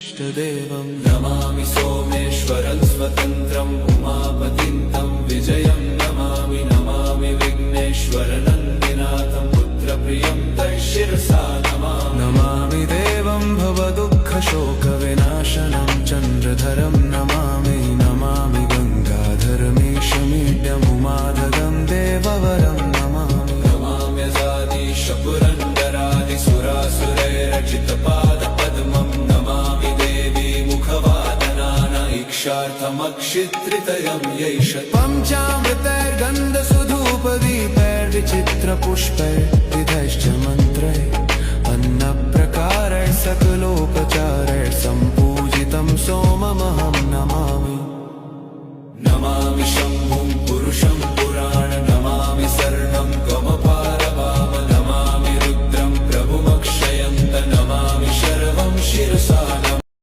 इष्टदेवं नमामि सोमेश्वरं स्वतन्त्रम् उमापतिं तं विजयं नमामि नमामि विघ्नेश्वरनन्दिनाथं पुत्रप्रियं तैशिरसा नमामि देवं भवदुःखशोकविनाशनं चन्द्रधरं नमामि नमामि गङ्गाधरमीशमीड्यमुमाधगं देववरं नमामि नमाम्यजादिशपुरन्दरादिसुरासुरैरचितपादपद्मं नमामि देवी मुखवादनानैक्षार्थमक्षित्रितयं यैष पञ्चामृतैर्गन्धसुधूपदीपैर्विचित्रपुष्पैर्विधैश्च मन्त्रैः अन्नप्रकारैः सकलोपचारैः